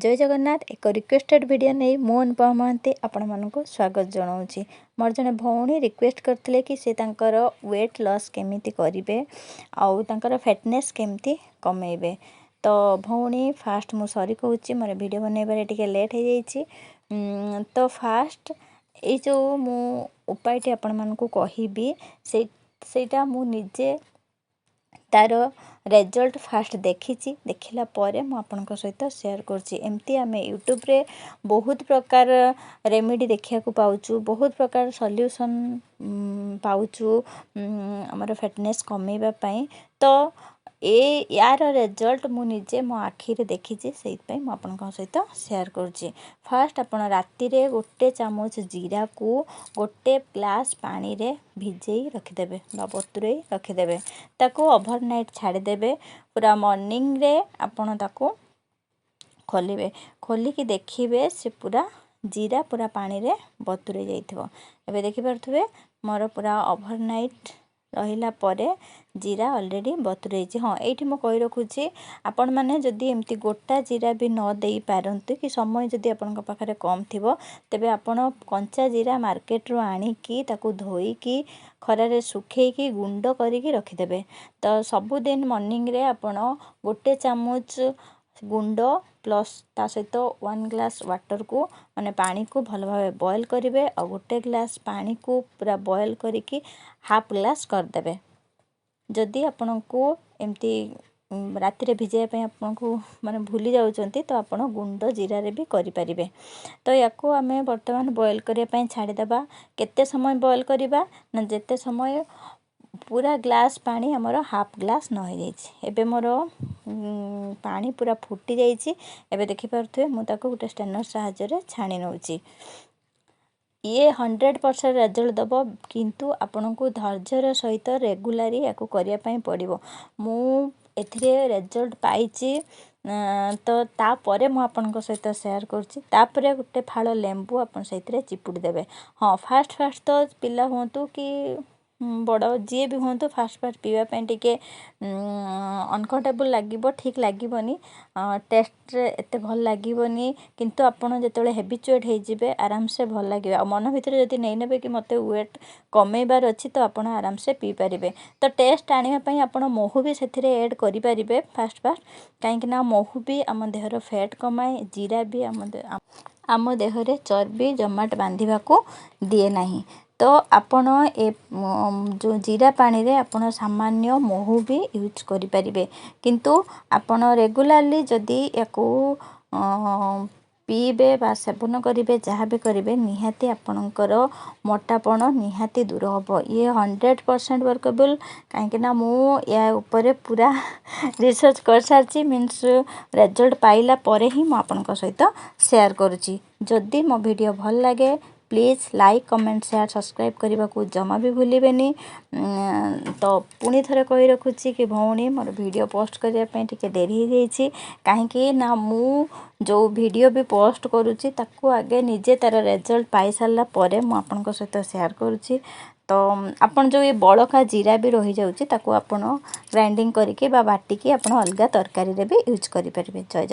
जय जगन्नाथ एक requested video नहीं मु अनुपमा महांती आपण मानक स्वागत जनाऊँगी। मोर जने भौणी रिक्वेस्ट करते कि से तांकर वेट लॉस केमिति करिवे आउ तांकर फिटनेस केमिति कमेबे। तो भौणी फास्ट मु सॉरी कहूँ मोर वीडियो बनइबारे टिके लेट हो जाइछि। तो फास्ट ये जो मु उपायटी आपण मानक कहबी सेटा मु निजे तार रिजल्ट फास्ट देखिछि देखिला परे मु आपनक सहित शेयर करछि। एमती आमे यूट्यूब रे बहुत प्रकार रेमेडी देखिया को पाउछु, बहुत प्रकार सॉल्यूशन पाउछु हमर फिटनेस कमेबा पई। तो यार रिजल्ट मु निजे मो आखि रे देखिछि सेहि पई मु आपनक सहित शेयर करछि। फास्ट आपण राति रे गोटे चामच जीरा को गोटे ग्लास पानी रे भिजेई रखिदेबे बा बतुरेई रखिदेबे, ताको ओवरनाइट छाड़ी देबे। पूरा मॉर्निंग रे आपण ताको खोलिबे, खोलिकी देखिबे से पूरा जीरा पूरा पानी रे बतुरे जाइथिबो। एबे देखि परथुबे मोर पूरा ओवरनाइट रहिला परे जीरा ऑलरेडी बतुरेछि। हाँ एठी म कहि रखुछि आपण माने जदी एमती गोटा जीरा भी न देई पारंतु कि समय जदी आपण पाखरे कम थिबो तेबे आपण कंचा जीरा मार्केट रो आनी की ताको धोई की खरा रे सुखेई की गुंड करिकी रखि देबे। तो सब दिन मॉर्निंग रे आपण गोटे चामच गुंड प्लस ता सहित 1 ग्लास वाटर को माने पानी को भल भाव बॉयल करिवे और गोटे ग्लास पानी को पूरा बॉयल करिकी हाफ ग्लास कर देबे। जदि आपण को एमती राति रे भिजाय पे आपण को माने भूली जाउचंती तो आपण गुंड जीरा रे भी करि परिबे। तो याको आमे वर्तमान बॉयल करिया पे छाडी देबा। केते समय बॉयल करिबा ना जेते समय पूरा ग्लास पानी हमर हाफ ग्लास न हो जाइछि। एबे मोर पानी पूरा फुटी जाइछि। एबे देखि परथुए मु ताको गोटे स्टेनर सहायता रे छाणी नउछि। ये 100% रिजल्ट दबो किंतु आपण को धैर्यर सहित रेगुलरली याको करिया पई पड़िबो। मु एथिरे रिजल्ट पाइछि। तो तापरे मु आपन को सहित शेयर करछि। तापरे गोटे फाळ लेंबू आपन सहितरे चिपुडी देबे। हाँ फास्ट फास्ट तो पिला होंतु कि बड़ जी भी हूँ फास्ट फास्ट पीवा टिके अनकंफर्टेबल लगे, ठीक लगनी, टेस्ट एत भल लगनी। किंतु आपड़ जो हेबिचुएट हो आराम से भल लगे आ मन भितर जब नहीं ने कि मत वेट कमेबार अच्छी तो आप आराम से पी पारे। तो टेस्ट आने आप महू भी से एड करें फास्ट फास्ट कहीं महू भी आम देहर फैट कमाए, जीरा भी आम देहरे चर्बी जमाट बांधा को दिए नहीं। तो आपण ए जो जीरा पानी रे आपण सामान्य महू भी यूज करि परिबे। किंतु आपण रेगुलरली जदी याको पीबे बा सेवन करिवे जहाँ भी करिवे निहाती आपणकर मोटापण निहाती दूर होबो। ये 100% वर्केबल कहीं मु या ऊपर पूरा रिसर्च कर सारची, मीन्स रिजल्ट पाइला परे ही मु आपनक सहित शेयर करूची। जदी मो वीडियो भल लगे please like comment share subscribe करने को जमा भी भूलिबेनी। तो पुणी थरे कही रखुची कि भौणी मोर वीडियो पोस्ट करने टिके डेरी हो जाइछि कहीं ना मु जो वीडियो भी पोस्ट करुची ताकू आगे निजे तार रिजल्ट पाई सारा परे मु आपनक सहित शेयर करुची। तो आपन जो ये बड़का जीरा भी रही जाउची ताकू आपन ग्राइंडिंग करके बा बाटिकी आपन अलगा तरकारी रे भी यूज करि परिबे। जय